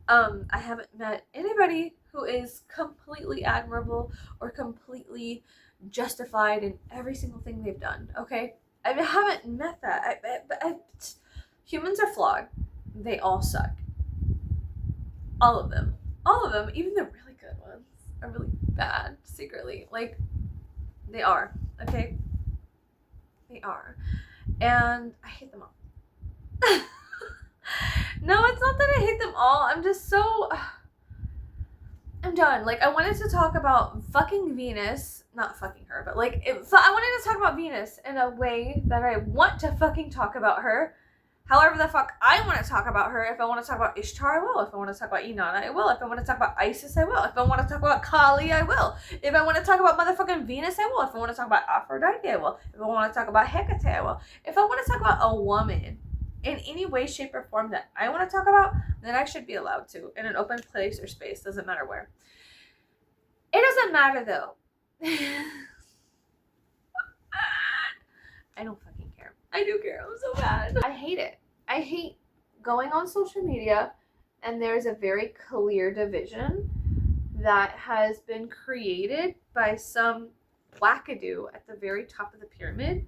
I haven't met anybody who is completely admirable or completely justified in every single thing they've done. Okay, I haven't met that. Humans are flawed. They all suck. All of them. Even the really good ones are really bad secretly. Like, they are. Okay, they are, and I hate them all. No, it's not that I hate them all. I'm just so. I'm done. Like, I wanted to talk about fucking Venus. Not fucking her, but like, I wanted to talk about Venus in a way that I want to fucking talk about her. However the fuck I want to talk about her. If I want to talk about Ishtar, I will. If I want to talk about Inanna, I will. If I want to talk about Isis, I will. If I want to talk about Kali, I will. If I want to talk about motherfucking Venus, I will. If I want to talk about Aphrodite, I will. If I want to talk about Hecate, I will. If I want to talk about a woman in any way, shape, or form that I want to talk about, then I should be allowed to in an open place or space. Doesn't matter where. It doesn't matter though. I don't fucking care. I do care. I'm so bad. I hate it. I hate going on social media and there's a very clear division that has been created by some wackadoo at the very top of the pyramid.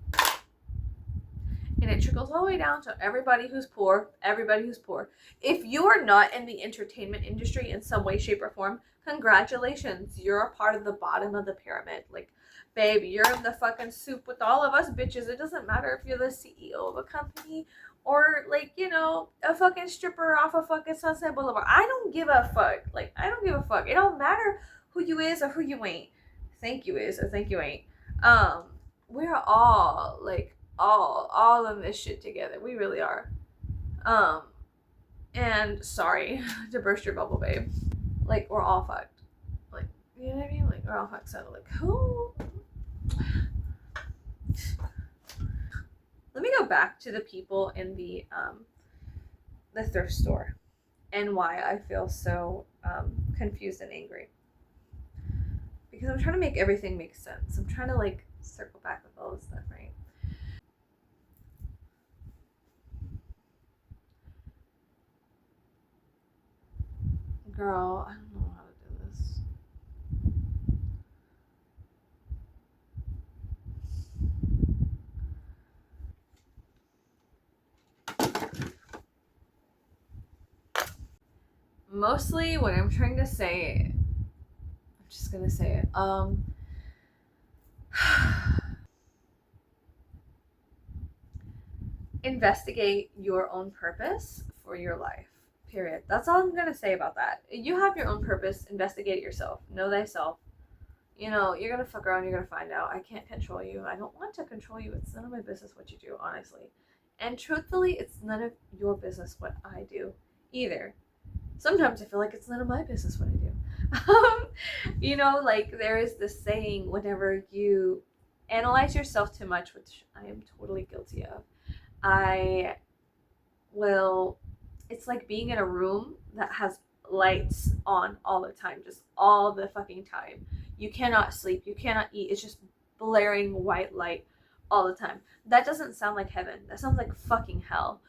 And it trickles all the way down to everybody who's poor. Everybody who's poor. If you are not in the entertainment industry in some way, shape, or form, congratulations. You're a part of the bottom of the pyramid. Like, babe, you're in the fucking soup with all of us bitches. It doesn't matter if you're the CEO of a company or, like, you know, a fucking stripper off of fucking Sunset Boulevard. I don't give a fuck. Like, I don't give a fuck. It don't matter who you is or who you ain't. Thank you is or thank you ain't. We're all, like, all in this shit together. We really are. And sorry to burst your bubble, babe. Like, we're all fucked. Like, you know what I mean? Like, we're all fucked. So, like, who? Let me go back to the people in the thrift store and why I feel so confused and angry. Because I'm trying to make everything make sense. I'm trying to, like, circle back with all this stuff, right? Girl, I don't know how to do this. Mostly what I'm trying to say, I'm just gonna say it. Investigate your own purpose for your life. Period. That's all I'm gonna say about that. You have your own purpose. Investigate yourself. Know thyself. You know, you're gonna fuck around. You're gonna find out. I can't control you. I don't want to control you. It's none of my business what you do, honestly. And truthfully, it's none of your business what I do either. Sometimes I feel like it's none of my business what I do. You know, like there is this saying whenever you analyze yourself too much, which I am totally guilty of, I will, it's like being in a room that has lights on all the time, just all the fucking time. You cannot sleep, you cannot eat. It's just blaring white light all the time. That doesn't sound like heaven. That sounds like fucking hell.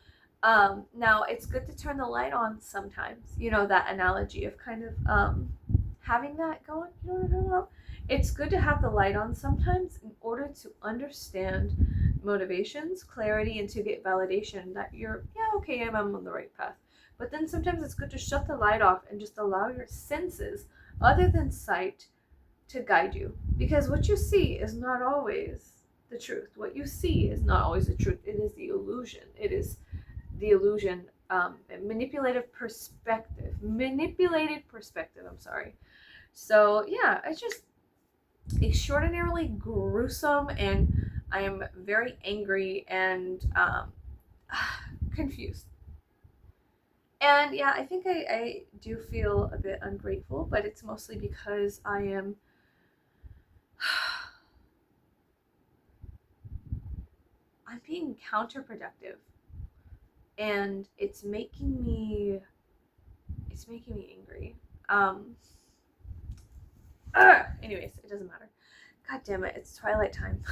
Now it's good to turn the light on sometimes. You know, that analogy of kind of having that going. You know what I'm talking about? It's good to have the light on sometimes in order to understand motivations, clarity, and to get validation that you're, yeah, okay, I'm on the right path. But then sometimes it's good to shut the light off and just allow your senses, other than sight, to guide you. Because what you see is not always the truth. What you see is not always the truth. It is the illusion. It is the illusion, manipulated perspective. I'm sorry. So yeah, it's just extraordinarily gruesome, and I am very angry and confused. And yeah, I think I do feel a bit ungrateful, but it's mostly because I am I'm being counterproductive, and it's making me angry. Anyways, it doesn't matter. God damn it, it's Twilight time.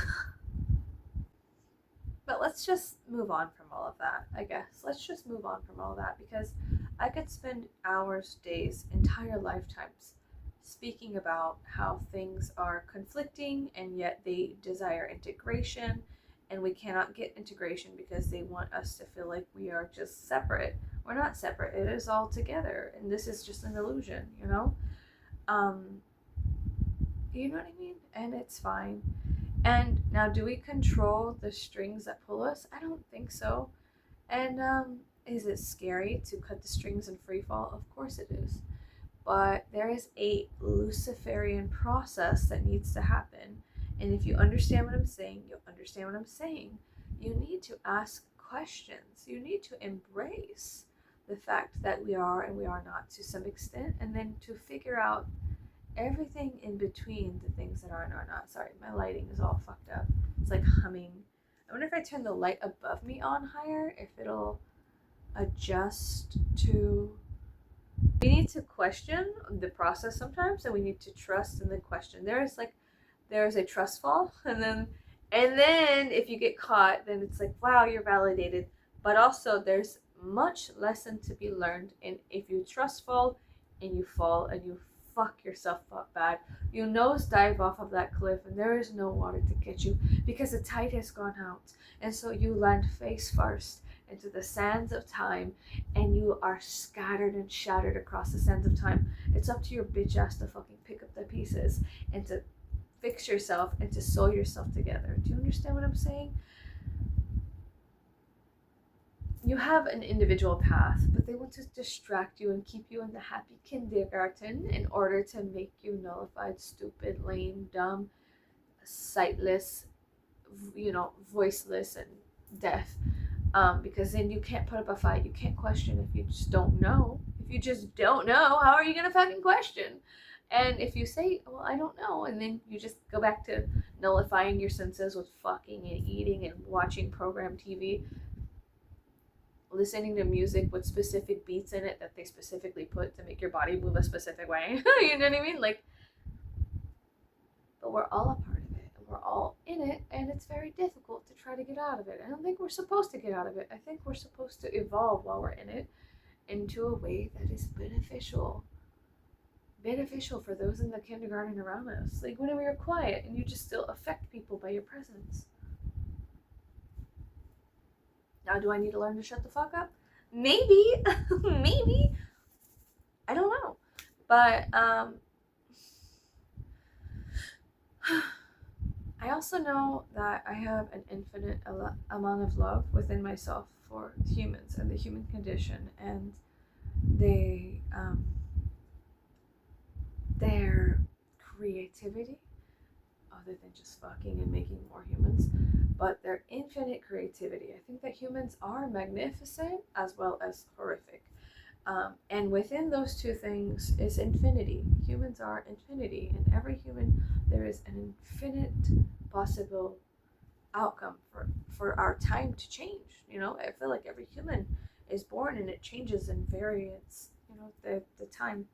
But let's just move on from all of that, I guess. Let's just move on from all that, because I could spend hours, days, entire lifetimes speaking about how things are conflicting and yet they desire integration, and we cannot get integration because they want us to feel like we are just separate. We're not separate. It is all together, and this is just an illusion, you know? You know what I mean? And it's fine. And now, do we control the strings that pull us? I don't think so. And is it scary to cut the strings in free fall? Of course it is. but there is a Luciferian process that needs to happen. And if you understand what I'm saying, you'll understand what I'm saying. You need to ask questions. You need to embrace the fact that we are and we are not to some extent, and then to figure out everything in between the things that are and are not. Sorry, my lighting is all fucked up. It's like humming. I wonder if I turn the light above me on higher, if it'll adjust to. We need to question the process sometimes, and we need to trust and then question. There's a trust fall, and then if you get caught, then it's like, wow, you're validated. But also there's much lesson to be learned, and if you trust fall and you fall and you fuck yourself up bad, you nose dive off of that cliff and there is no water to catch you because the tide has gone out, and so you land face first into the sands of time, and you are scattered and shattered across the sands of time. It's up to your bitch ass to fucking pick up the pieces and to fix yourself and to sew yourself together. Do you understand what I'm saying? You have an individual path, but they want to distract you and keep you in the happy kindergarten in order to make you nullified, stupid, lame, dumb, sightless, voiceless, and deaf. Because then you can't put up a fight. You can't question if you just don't know. If you just don't know, how are you gonna fucking question? And if you say, well, I don't know, and then you just go back to nullifying your senses with fucking and eating and watching program TV, listening to music with specific beats in it that they specifically put to make your body move a specific way. You know what I mean? Like, but we're all a part of it, and we're all in it, and it's very difficult to try to get out of it. I don't think we're supposed to get out of it. I think we're supposed to evolve while we're in it into a way that is beneficial for those in the kindergarten around us. Like, whenever you're quiet and you just still affect people by your presence. Now, do I need to learn to shut the fuck up? Maybe. Maybe. I don't know. But I also know that I have an infinite amount of love within myself for humans and the human condition, and their creativity, other than just fucking and making more humans, but their infinite creativity. I think that humans are magnificent as well as horrific. And within those two things is infinity. Humans are infinity. In every human, there is an infinite possible outcome for our time to change. I feel like every human is born and it changes in variance, the time.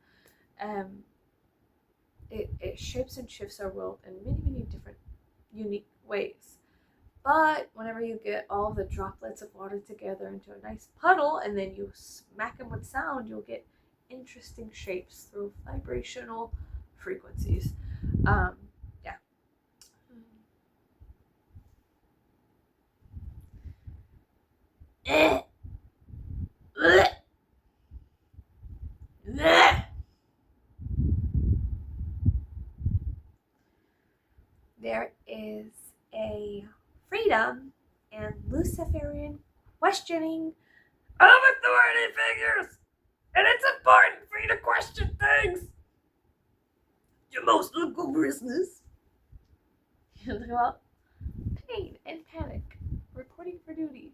It shapes and shifts our world in many, many different unique ways. But whenever you get all the droplets of water together into a nice puddle and then you smack them with sound, you'll get interesting shapes through vibrational frequencies. Yeah. There is a freedom and Luciferian questioning of authority figures, and it's important for you to question things. Your most lugubriousness. Well, pain and panic, reporting for duty.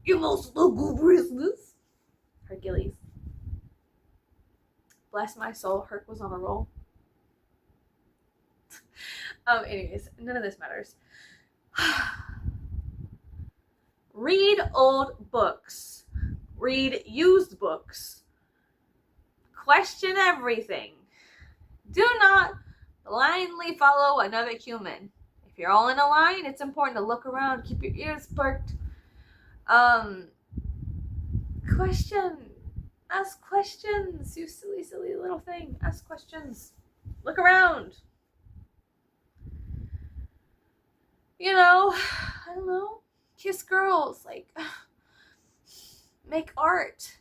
Your most lugubriousness. Hercules. Bless my soul, Herc was on a roll. Anyways, none of this matters. Read old books. Read used books. Question everything. Do not blindly follow another human. If you're all in a line, it's important to look around, keep your ears perked. Question. Ask questions, you silly, silly little thing. Ask questions. Look around. I don't know. Kiss girls. Like, make art.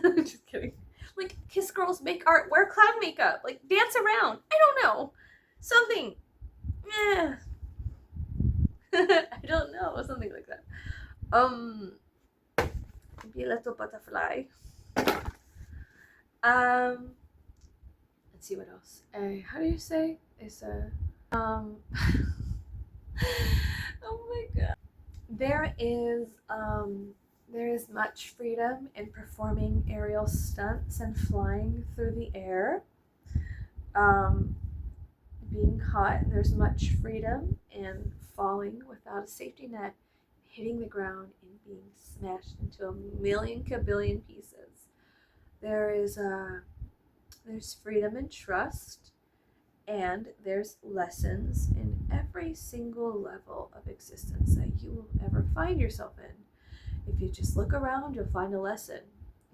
Just kidding. Like, kiss girls, make art, wear clown makeup, like, dance around. I don't know. Something. Yeah. I don't know. Something like that. Be a little butterfly. Let's see what else. How do you say? It's a oh my god. There is there is much freedom in performing aerial stunts and flying through the air. Um, Being caught, there's much freedom in falling without a safety net, hitting the ground and being smashed into a million kabillion pieces. There is there's freedom and trust, and there's lessons in every single level of existence that you will ever find yourself in. If you just look around, you'll find a lesson.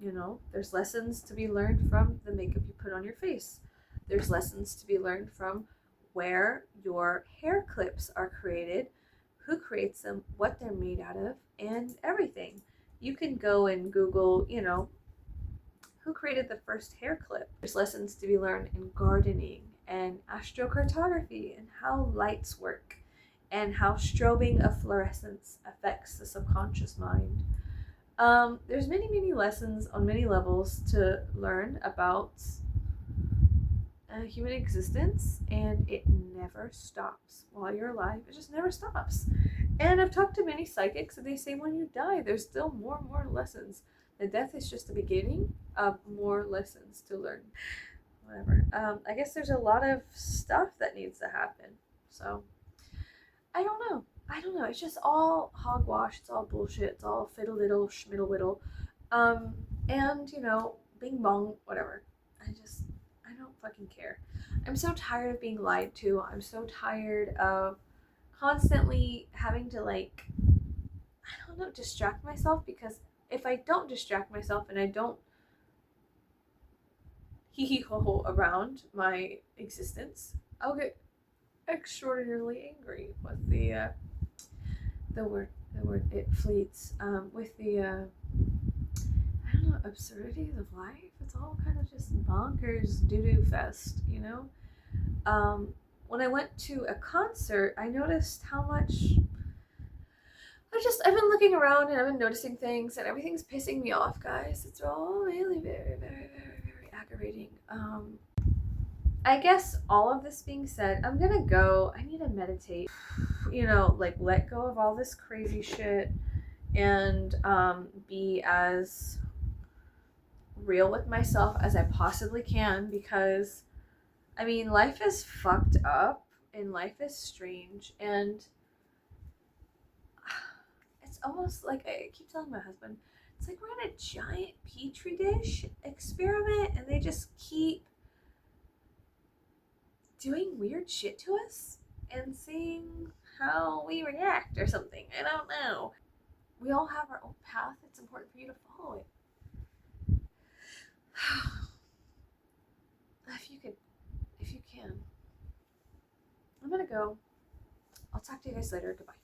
You know, there's lessons to be learned from the makeup you put on your face. There's lessons to be learned from where your hair clips are created, who creates them, what they're made out of, and everything. You can go and Google, you know, who created the first hair clip. There's lessons to be learned in gardening and astrocartography and how lights work and how strobing of fluorescence affects the subconscious mind. There's many lessons on many levels to learn about human existence, and it never stops while you're alive. It just never stops. And I've talked to many psychics, and they say when you die, there's still more and more lessons. The death is just the beginning of more lessons to learn. Whatever. I guess there's a lot of stuff that needs to happen. So I don't know. I don't know. It's just all hogwash. It's all bullshit. It's all fiddle diddle schmiddle whittle. Um, and you know, bing bong, whatever. I don't fucking care. I'm so tired of being lied to. I'm so tired of constantly having to like, I don't know, distract myself, because if I don't distract myself and I don't hee hee ho ho around my existence, I'll get extraordinarily angry with the word it fleets with the I don't know, absurdity of life. It's all kind of just bonkers doo doo fest, you know. When I went to a concert, I noticed how much I've been looking around and I've been noticing things, and everything's pissing me off, guys. It's all really very aggravating. I guess all of this being said, I'm gonna go. I need to meditate. You know, like let go of all this crazy shit and be as real with myself as I possibly can, because I mean, life is fucked up and life is strange, and it's almost like I keep telling my husband, it's like we're in a giant petri dish experiment and they just keep doing weird shit to us and seeing how we react or something. I don't know. We all have our own path. It's important for you to follow it. If you can. I'm gonna go. I'll talk to you guys later. Goodbye.